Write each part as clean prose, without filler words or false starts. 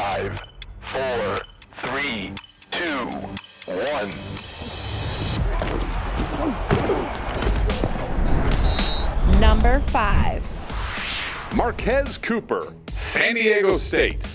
5, 4, 3, 2, 1. Number 5. Marquez Cooper, San Diego State.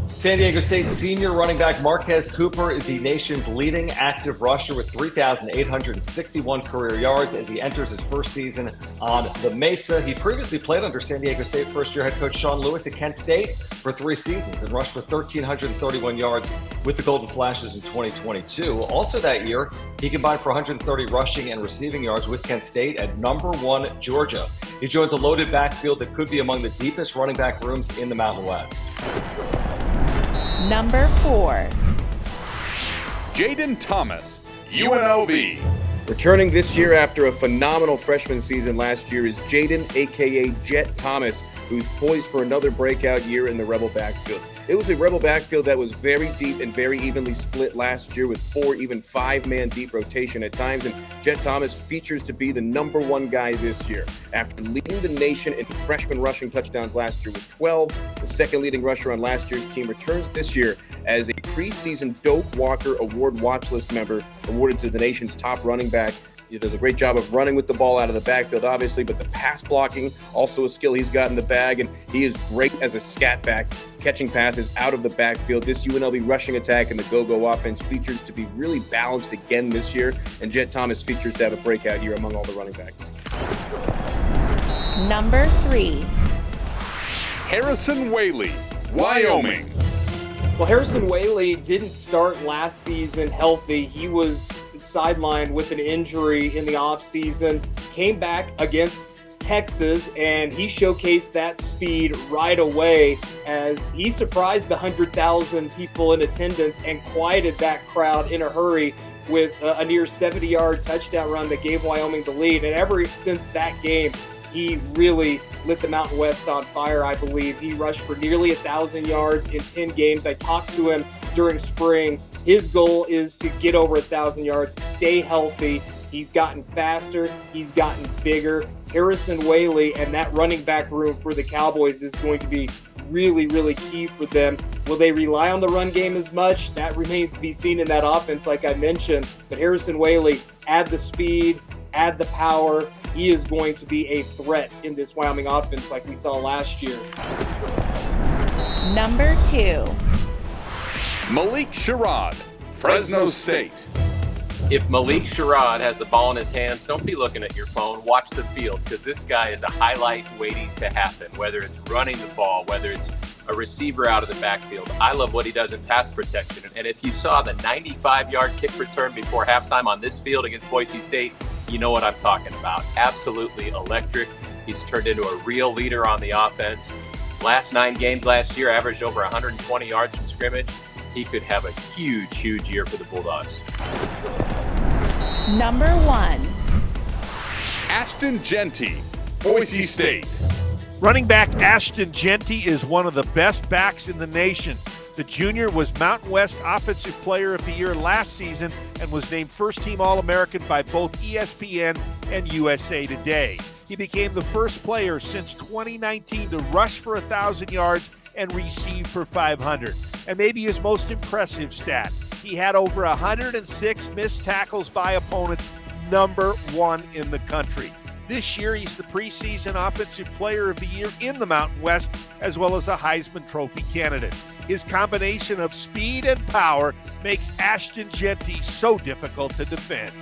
San Diego State senior running back Marquez Cooper is the nation's leading active rusher with 3,861 career yards as he enters his first season on the Mesa. He previously played under San Diego State first-year head coach Sean Lewis at Kent State for 3 seasons and rushed for 1,331 yards with the Golden Flashes in 2022. Also that year, he combined for 130 rushing and receiving yards with Kent State at number 1 Georgia. He joins a loaded backfield that could be among the deepest running back rooms in the Mountain West. Number 4. Jaden Thomas, UNLV. Returning this year after a phenomenal freshman season last year is Jaden, a.k.a. Jet Thomas, who's poised for another breakout year in the Rebel backfield. It was a Rebel backfield that was very deep and very evenly split last year with 4, even 5-man deep rotation at times, and Jet Thomas features to be the number 1 guy this year. After leading the nation in freshman rushing touchdowns last year with 12, the second leading rusher on last year's team returns this year as a preseason Doak Walker Award watch list member awarded to the nation's top running back. He does a great job of running with the ball out of the backfield, obviously, but the pass blocking, also a skill he's got in the bag, and he is great as a scat back, catching passes out of the backfield. This UNLV rushing attack and the go-go offense features to be really balanced again this year, and Jet Thomas features to have a breakout year among all the running backs. Number 3. Harrison Whaley, Wyoming. Well, Harrison Whaley didn't start last season healthy. He was sidelined with an injury in the offseason, came back against Texas, and he showcased that speed right away as he surprised the 100,000 people in attendance and quieted that crowd in a hurry with a near 70-yard touchdown run that gave Wyoming the lead. And ever since that game, he really lit the Mountain West on fire, I believe. He rushed for nearly 1,000 yards in 10 games. I talked to him during spring. His goal is to get over 1,000 yards, stay healthy. He's gotten faster. He's gotten bigger. Harrison Whaley and that running back room for the Cowboys is going to be really, really key for them. Will they rely on the run game as much? That remains to be seen in that offense, like I mentioned. But Harrison Whaley, add the speed, add the power. He is going to be a threat in this Wyoming offense like we saw last year. Number 2. Malik Sherad, Fresno State. If Malik Sherad has the ball in his hands, don't be looking at your phone. Watch the field, because this guy is a highlight waiting to happen, whether it's running the ball, whether it's a receiver out of the backfield. I love what he does in pass protection. And if you saw the 95-yard kick return before halftime on this field against Boise State, you know what I'm talking about. Absolutely electric. He's turned into a real leader on the offense. Last 9 games last year, averaged over 120 yards from scrimmage. He could have a huge, huge year for the Bulldogs. Number 1. Ashton Kenny, Boise State. Running back Ashton Kenny is one of the best backs in the nation. The junior was Mountain West Offensive Player of the Year last season and was named first-team All-American by both ESPN and USA Today. He became the first player since 2019 to rush for 1,000 yards and receive for 500. And maybe his most impressive stat, he had over 106 missed tackles by opponents, number 1 in the country. This year, he's the preseason Offensive Player of the Year in the Mountain West, as well as a Heisman Trophy candidate. His combination of speed and power makes Ashton Kenny so difficult to defend.